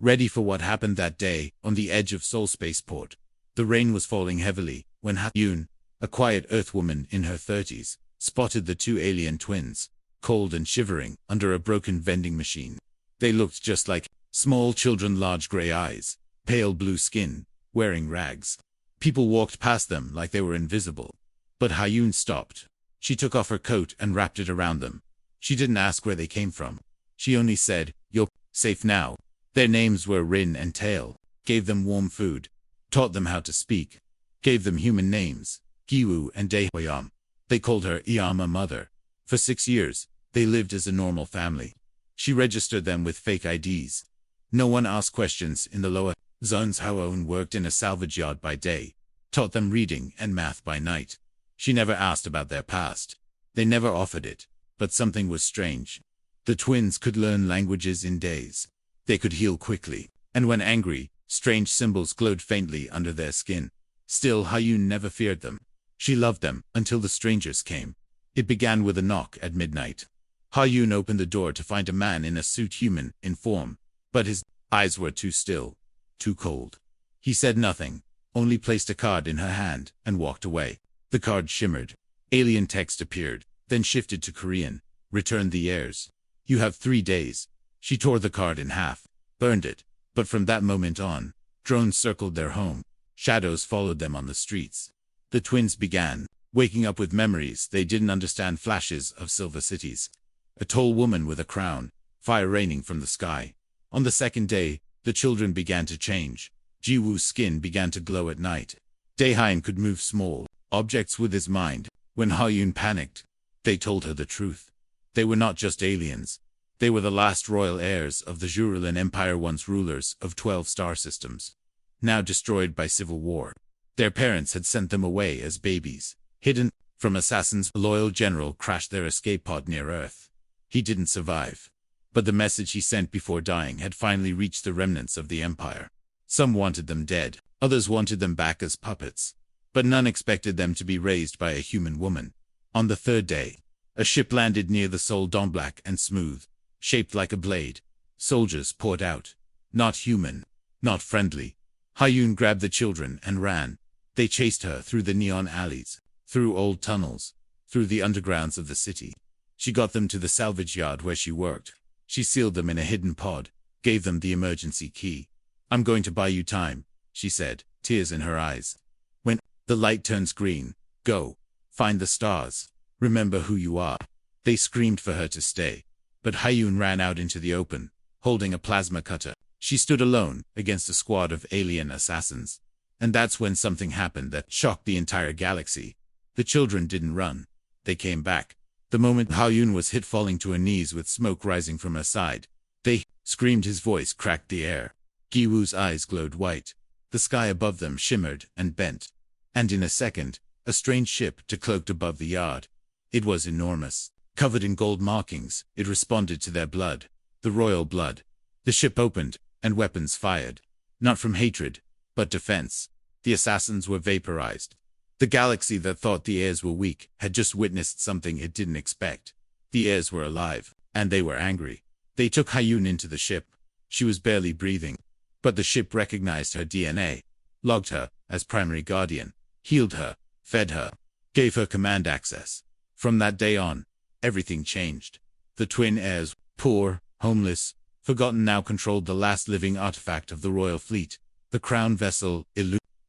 ready for what happened that day on the edge of Seoul Spaceport. The rain was falling heavily when Ha-Yoon, a quiet Earthwoman in her 30s, spotted the two alien twins, cold and shivering, under a broken vending machine. They looked just like small children, large gray eyes, pale blue skin, wearing rags. People walked past them like they were invisible. But Ha-Yoon stopped. She took off her coat and wrapped it around them. She didn't ask where they came from. She only said, "You're safe now." Their names were Rin and Tail, gave them warm food, taught them how to speak, gave them human names, Giwoo and Daehyoyam. They called her Iyama Mother. For 6 years, they lived as a normal family. She registered them with fake IDs. No one asked questions in the lower zones. Ha-Yoon worked in a salvage yard by day, taught them reading and math by night. She never asked about their past. They never offered it, but something was strange. The twins could learn languages in days. They could heal quickly, and when angry, strange symbols glowed faintly under their skin. Still, Ha-Yoon never feared them. She loved them until the strangers came. It began with a knock at midnight. Ha-Yoon opened the door to find a man in a suit, human in form, but his eyes were too still, too cold. He said nothing, only placed a card in her hand and walked away. The card shimmered. Alien text appeared, then shifted to Korean. "Return the heirs. You have 3 days." She tore the card in half, burned it, but from that moment on, drones circled their home. Shadows followed them on the streets. The twins began waking up with memories they didn't understand, flashes of silver cities, a tall woman with a crown, fire raining from the sky. On the second day, the children began to change. Jiwoo's skin began to glow at night. Daehyun could move small objects with his mind. When Ha-Yoon panicked, they told her the truth. They were not just aliens. They were the last royal heirs of the Jurulin Empire, once rulers of 12 star systems, now destroyed by civil war. Their parents had sent them away as babies, hidden from assassins. A loyal general crashed their escape pod near Earth. He didn't survive, but the message he sent before dying had finally reached the remnants of the Empire. Some wanted them dead, others wanted them back as puppets, but none expected them to be raised by a human woman. On the third day, a ship landed near the Seoul Dome, black and smooth, shaped like a blade. Soldiers poured out. Not human, not friendly. Ha-Yoon grabbed the children and ran. They chased her through the neon alleys, through old tunnels, through the undergrounds of the city. She got them to the salvage yard where she worked. She sealed them in a hidden pod, gave them the emergency key. "I'm going to buy you time," she said, tears in her eyes. "When the light turns green, go. Find the stars. Remember who you are." They screamed for her to stay, but Ha-Yoon ran out into the open, holding a plasma cutter. She stood alone against a squad of alien assassins. And that's when something happened that shocked the entire galaxy. The children didn't run. They came back. The moment Ha-Yoon was hit, falling to her knees with smoke rising from her side, they screamed. His voice cracked the air. Giwoo's eyes glowed white. The sky above them shimmered and bent. And in a second, a strange ship decloaked above the yard. It was enormous. Covered in gold markings, it responded to their blood. The royal blood. The ship opened, and weapons fired. Not from hatred, but defense. The assassins were vaporized. The galaxy that thought the heirs were weak had just witnessed something it didn't expect. The heirs were alive, and they were angry. They took Ha-Yoon into the ship. She was barely breathing, but the ship recognized her DNA, logged her as primary guardian, healed her, fed her, gave her command access. From that day on, everything changed. The twin heirs, poor, homeless, forgotten, now controlled the last living artifact of the royal fleet, the crown vessel,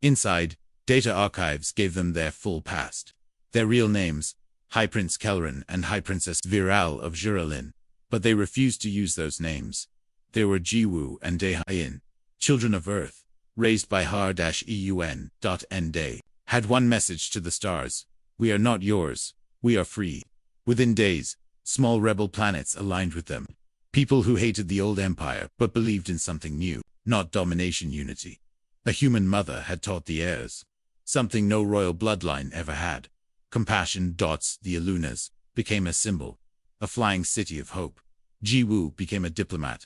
Inside, data archives gave them their full past. Their real names, High Prince Kelrin and High Princess Viral of Jurulin, but they refused to use those names. They were Jiwoo and Daehyun, children of Earth, raised by Har-Eun. Day, had one message to the stars: "We are not yours, we are free." Within days, small rebel planets aligned with them. People who hated the old empire but believed in something new, not domination, unity. A human mother had taught the heirs something no royal bloodline ever had. Compassion. The Alunas became a symbol, a flying city of hope. Jiwoo became a diplomat.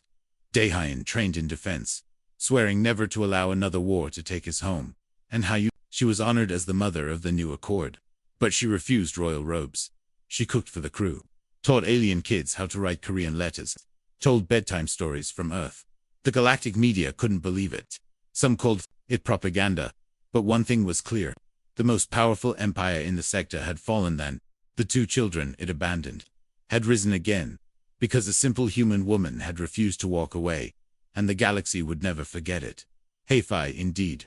Daehyun trained in defense, swearing never to allow another war to take his home. And Ha-Yoon, she was honored as the mother of the new accord. But she refused royal robes. She cooked for the crew, taught alien kids how to write Korean letters, told bedtime stories from Earth. The galactic media couldn't believe it. Some called it propaganda, but one thing was clear. The most powerful empire in the sector had fallen then. The two children it abandoned had risen again, because a simple human woman had refused to walk away, and the galaxy would never forget it. HFY indeed.